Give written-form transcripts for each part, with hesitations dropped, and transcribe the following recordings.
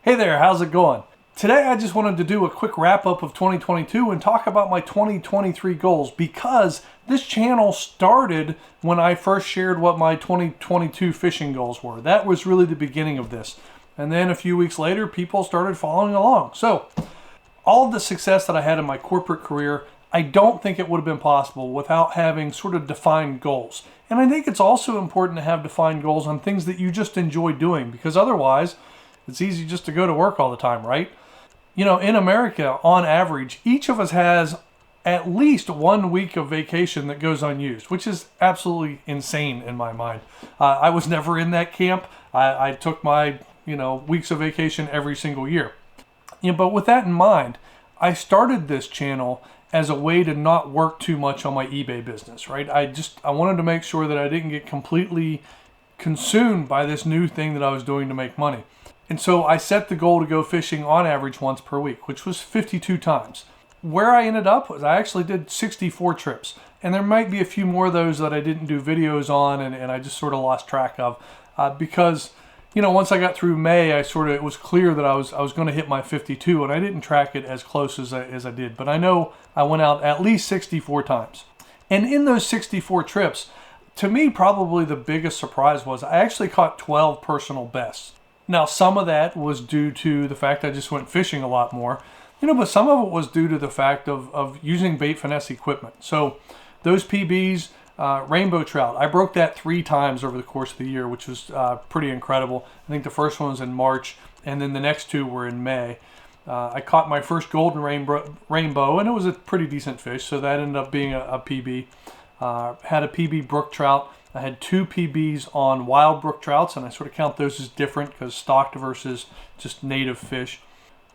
Hey there, how's it going? Today I just wanted to do a quick wrap up of 2022 and talk about my 2023 goals, because this channel started when I first shared what my 2022 fishing goals were. That was really the beginning of this. And then a few weeks later, people started following along. So all of the success that I had in my corporate career, I don't think it would have been possible without having sort of defined goals. And I think it's also important to have defined goals on things that you just enjoy doing, because otherwise it's easy just to go to work all the time, right? You know, in America, on average, each of us has at least 1 week of vacation that goes unused, which is absolutely insane in my mind. I was never in that camp. I took my, weeks of vacation every single year. But with that in mind, I started this channel as a way to not work too much on my eBay business, right? I wanted to make sure that I didn't get completely consumed by this new thing that I was doing to make money. And so I set the goal to go fishing on average once per week, which was 52 times. Where I ended up was I actually did 64 trips. And there might be a few more of those that I didn't do videos on and I just sort of lost track of. Because, once I got through May, it was clear that I was going to hit my 52, and I didn't track it as close as I did. But I know I went out at least 64 times. And in those 64 trips, to me, probably the biggest surprise was I actually caught 12 personal bests. Now, some of that was due to the fact I just went fishing a lot more, but some of it was due to the fact of using bait finesse equipment. So those PBs, rainbow trout, I broke that 3 times over the course of the year, which was pretty incredible. I think the first one was in March, and then the next 2 were in May. I caught my first golden rainbow, and it was a pretty decent fish, so that ended up being a PB. Had a PB brook trout. I had 2 PBs on wild brook trouts, and I sort of count those as different because stocked versus just native fish.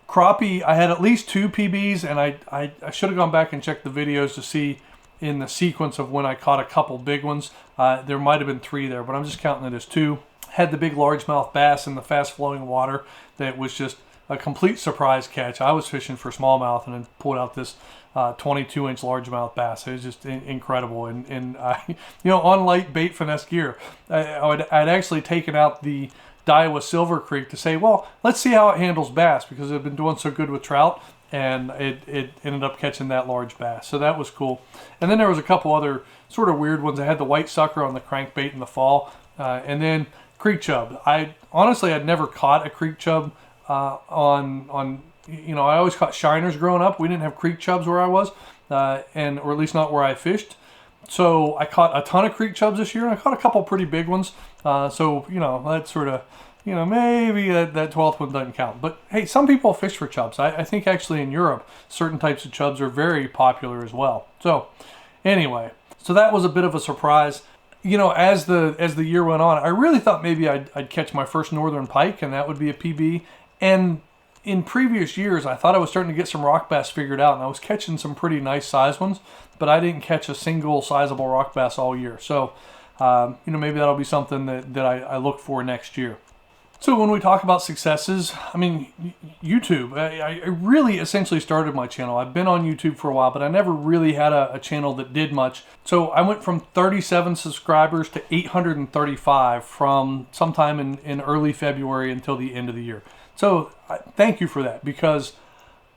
Crappie, I had at least 2 PBs, and I should have gone back and checked the videos to see in the sequence of when I caught a couple big ones. There might have been 3 there, but I'm just counting it as 2. Had the big largemouth bass in the fast-flowing water that was just a complete surprise catch. I was fishing for smallmouth and then pulled out this 22-inch largemouth bass. It was just incredible. And on light bait finesse gear, I'd actually taken out the Daiwa Silver Creek to say, well, let's see how it handles bass, because I've been doing so good with trout, and it ended up catching that large bass. So that was cool. And then there was a couple other sort of weird ones. I had the white sucker on the crankbait in the fall, and then creek chub. I'd never caught a creek chub I always caught shiners growing up. We didn't have creek chubs where I was, or at least not where I fished. So I caught a ton of creek chubs this year, and I caught a couple pretty big ones. That's sort of, maybe that 12th one doesn't count. But hey, some people fish for chubs. I think actually in Europe, certain types of chubs are very popular as well. So anyway, so that was a bit of a surprise. As the year went on, I really thought maybe I'd catch my first northern pike, and that would be a PB. And in previous years, I thought I was starting to get some rock bass figured out, and I was catching some pretty nice size ones, but I didn't catch a single sizable rock bass all year. So, maybe that'll be something that I look for next year. So when we talk about successes, YouTube, I really essentially started my channel. I've been on YouTube for a while, but I never really had a channel that did much. So I went from 37 subscribers to 835 from sometime in early February until the end of the year. So thank you for that, because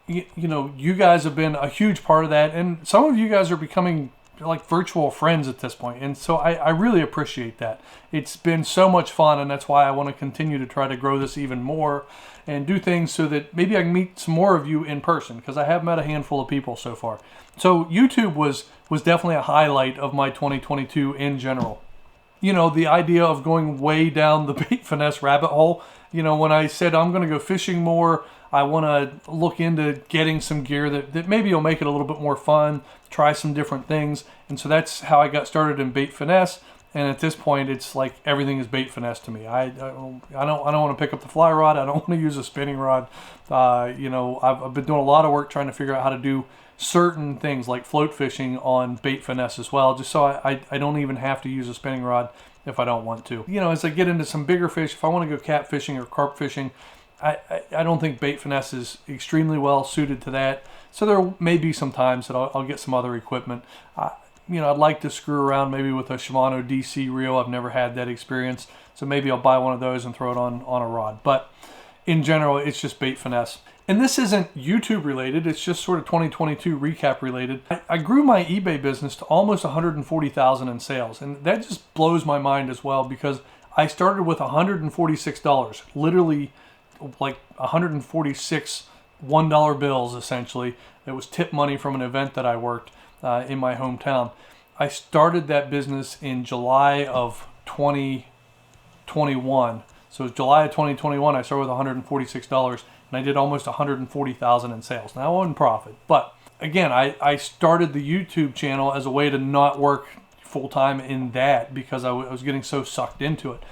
you guys have been a huge part of that, and some of you guys are becoming like virtual friends at this point, and so I really appreciate that. It's been so much fun, and that's why I want to continue to try to grow this even more and do things so that maybe I can meet some more of you in person, because I have met a handful of people so far. So YouTube was definitely a highlight of my 2022 in general. The idea of going way down the bait finesse rabbit hole. When I said I'm going to go fishing more, I want to look into getting some gear that maybe will make it a little bit more fun, try some different things. And so that's how I got started in bait finesse. And at this point, it's like everything is bait finesse to me. I don't want to pick up the fly rod. I don't want to use a spinning rod. I've been doing a lot of work trying to figure out how to do certain things like float fishing on bait finesse as well, just so I don't even have to use a spinning rod if I don't want to. As I get into some bigger fish, if I want to go cat fishing or carp fishing, I don't think bait finesse is extremely well suited to that. So there may be some times that I'll get some other equipment. I'd like to screw around maybe with a Shimano DC reel. I've never had that experience, so maybe I'll buy one of those and throw it on a rod. But in general, it's just bait finesse. And this isn't YouTube related, it's just sort of 2022 recap related. I grew my eBay business to almost 140,000 in sales, and that just blows my mind as well, because I started with $146, literally like 146 $1 bills essentially. It was tip money from an event that I worked in my hometown. I started that business in July of 2021. So it was July of 2021, I started with $146, and I did almost 140,000 in sales. Now I wasn't profit, but again, I started the YouTube channel as a way to not work full-time in that, because I was getting so sucked into it.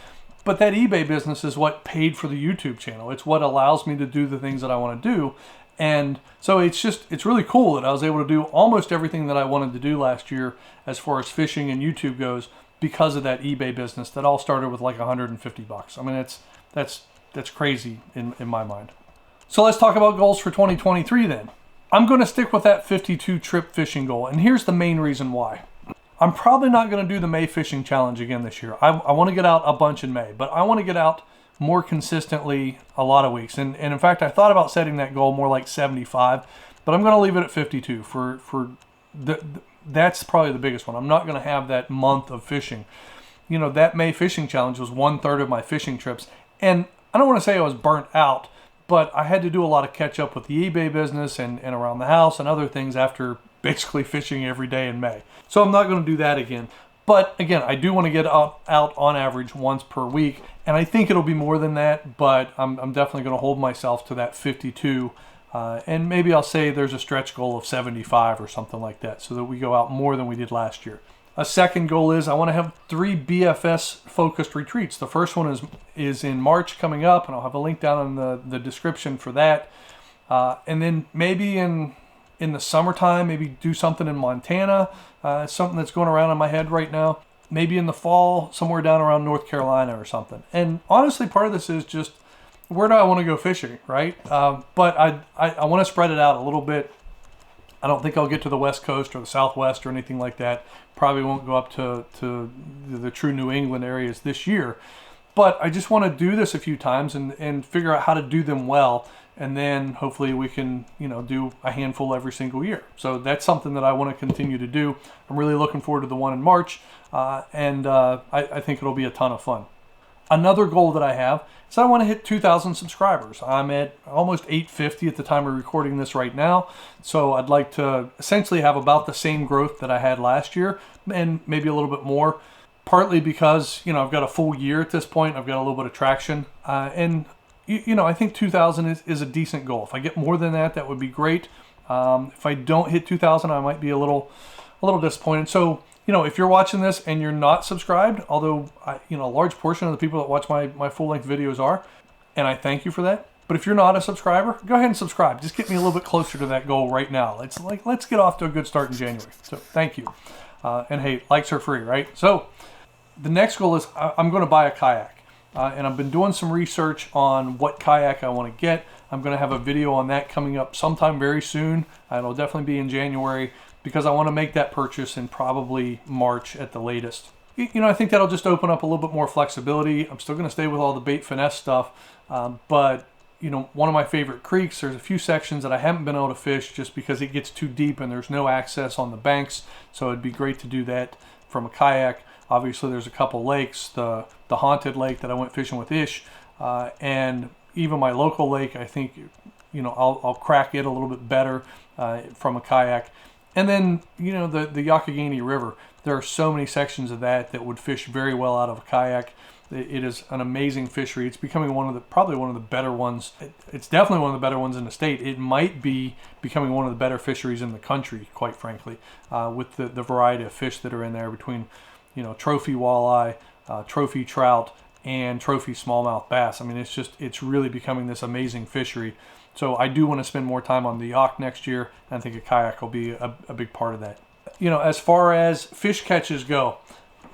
But that eBay business is what paid for the YouTube channel. It's what allows me to do the things that I want to do. And so it's really cool that I was able to do almost everything that I wanted to do last year as far as fishing and YouTube goes, because of that eBay business that all started with like 150 bucks. I mean, that's crazy in my mind. So let's talk about goals for 2023 then. I'm going to stick with that 52 trip fishing goal. And here's the main reason why. I'm probably not going to do the May fishing challenge again this year. I want to get out a bunch in May, but I want to get out more consistently a lot of weeks. And in fact, I thought about setting that goal more like 75, but I'm going to leave it at 52 that's probably the biggest one. I'm not going to have that month of fishing. You know, that May fishing challenge was 1/3 of my fishing trips. And I don't want to say I was burnt out, but I had to do a lot of catch up with the eBay business and around the house and other things after basically fishing every day in May. So I'm not going to do that again. But again, I do want to get out on average once per week. And I think it'll be more than that, but I'm definitely going to hold myself to that 52. And maybe I'll say there's a stretch goal of 75 or something like that, so that we go out more than we did last year. A second goal is I want to have 3 BFS focused retreats. The first one is in March coming up, and I'll have a link down in the description for that. And then maybe in the summertime, maybe do something in Montana. Something that's going around in my head right now. Maybe in the fall, somewhere down around North Carolina or something. And honestly, part of this is just, where do I want to go fishing, right? But I want to spread it out a little bit. I don't think I'll get to the West Coast or the Southwest or anything like that. Probably won't go up to the true New England areas this year. But I just want to do this a few times and figure out how to do them well. And then hopefully we can, do a handful every single year. So that's something that I want to continue to do. I'm really looking forward to the one in March. And I think it'll be a ton of fun. Another goal that I have is I want to hit 2,000 subscribers. I'm at almost 850 at the time of recording this right now. So I'd like to essentially have about the same growth that I had last year, and maybe a little bit more. Partly because, I've got a full year at this point. I've got a little bit of traction. And I think 2,000 is a decent goal. If I get more than that, that would be great. If I don't hit 2,000, I might be a little disappointed. So, if you're watching this and you're not subscribed, although a large portion of the people that watch my full-length videos are, and I thank you for that. But if you're not a subscriber, go ahead and subscribe. Just get me a little bit closer to that goal right now. Let's get off to a good start in January. So thank you. And hey, likes are free, right? So the next goal is I'm going to buy a kayak. And I've been doing some research on what kayak I want to get. I'm going to have a video on that coming up sometime very soon. It'll definitely be in January, because I want to make that purchase in probably March at the latest. I think that'll just open up a little bit more flexibility. I'm still going to stay with all the bait finesse stuff. But, one of my favorite creeks, there's a few sections that I haven't been able to fish just because it gets too deep and there's no access on the banks. So it'd be great to do that from a kayak. Obviously, there's a couple lakes, the haunted lake that I went fishing with Ish, and even my local lake. I think, I'll crack it a little bit better from a kayak. And then, the Youghiogheny River. There are so many sections of that would fish very well out of a kayak. It is an amazing fishery. It's becoming probably one of the better ones. It's definitely one of the better ones in the state. It might be becoming one of the better fisheries in the country, quite frankly, with the variety of fish that are in there between, trophy walleye, trophy trout, and trophy smallmouth bass. I mean, it's really becoming this amazing fishery. So I do want to spend more time on the Yough next year, and I think a kayak will be a big part of that. As far as fish catches go,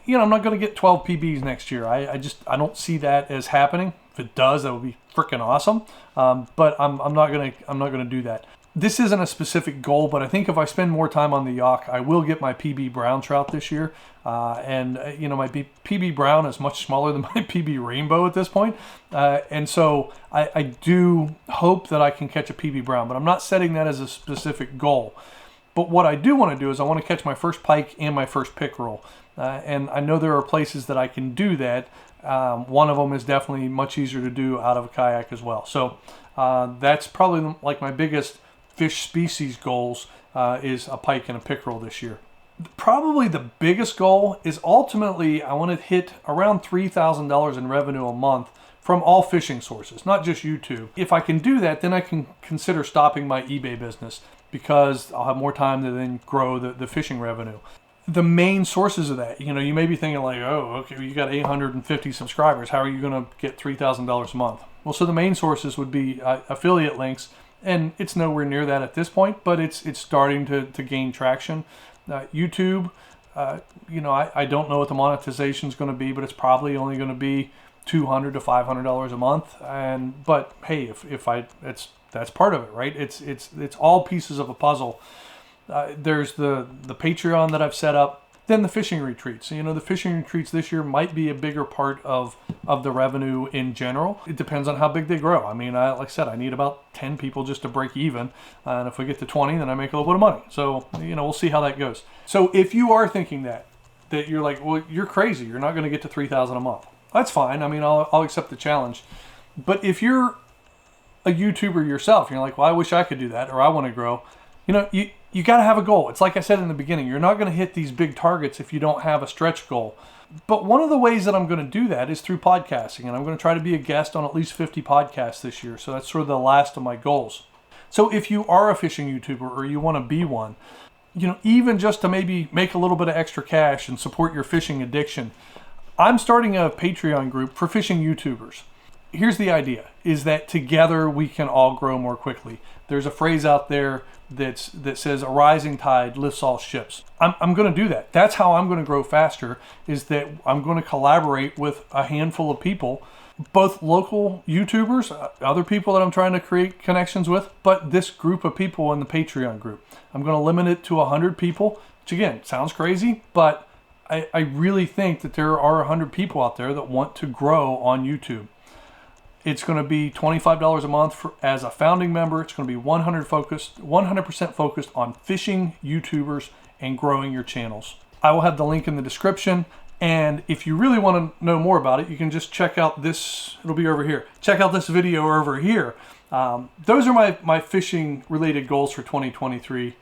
I'm not going to get 12 PBs next year. I don't see that as happening. If it does, that would be freaking awesome. But I'm not going to do that. This isn't a specific goal, but I think if I spend more time on the Yacht, I will get my PB Brown trout this year. You know, my PB Brown is much smaller than my PB Rainbow at this point. And so I do hope that I can catch a PB Brown, but I'm not setting that as a specific goal. But what I do want to do is I want to catch my first pike and my first pickerel. And I know there are places that I can do that. One of them is definitely much easier to do out of a kayak as well. So that's probably like my biggest fish species goals is a pike and a pickerel this year. Probably the biggest goal is ultimately I want to hit around $3,000 in revenue a month from all fishing sources, not just YouTube. If I can do that, then I can consider stopping my eBay business because I'll have more time to then grow the fishing revenue. The main sources of that, you know, you may be thinking like, oh, okay, you got 850 subscribers. How are you going to get $3,000 a month? Well, so the main sources would be affiliate links, and it's nowhere near that at this point, but it's starting to gain traction. YouTube, you know, I don't know what the monetization is going to be, but it's probably only going to be $200 to $500 a month. But hey, that's part of it, right? It's all pieces of a puzzle. There's the Patreon that I've set up, then the fishing retreats. You know, the fishing retreats this year might be a bigger part of the revenue in general. It depends on how big they grow. I mean, like I said, I need about 10 people just to break even. And if we get to 20, then I make a little bit of money. So, you know, we'll see how that goes. So if you are thinking that you're like, well, you're crazy, you're not going to get to 3,000 a month. That's fine. I mean, I'll accept the challenge. But if you're a YouTuber yourself, and you're like, well, I wish I could do that, or I want to grow, you know, you got to have a goal. It's like I said in the beginning, you're not going to hit these big targets if you don't have a stretch goal. But one of the ways that I'm going to do that is through podcasting, and I'm going to try to be a guest on at least 50 podcasts this year. So that's sort of the last of my goals. So if you are a fishing YouTuber or you want to be one, you know, even just to maybe make a little bit of extra cash and support your fishing addiction, I'm starting a Patreon group for fishing YouTubers. Here's the idea, is that together we can all grow more quickly. There's a phrase out there that says a rising tide lifts all ships. I'm going to do that. That's how I'm going to grow faster, is that I'm going to collaborate with a handful of people, both local YouTubers, other people that I'm trying to create connections with, but this group of people in the Patreon group. I'm going to limit it to 100 people, which again, sounds crazy, but I really think that there are 100 people out there that want to grow on YouTube. It's going to be $25 a month as a founding member. It's going to be 100% focused on fishing YouTubers and growing your channels. I will have the link in the description. And if you really want to know more about it, you can just check out this. It'll be over here. Check out this video over here. Those are my fishing related goals for 2023.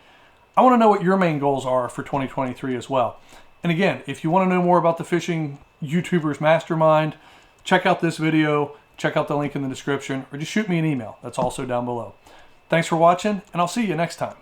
I want to know what your main goals are for 2023 as well. And again, if you want to know more about the Fishing YouTubers Mastermind, check out this video. Check out the link in the description, or just shoot me an email. That's also down below. Thanks for watching, and I'll see you next time.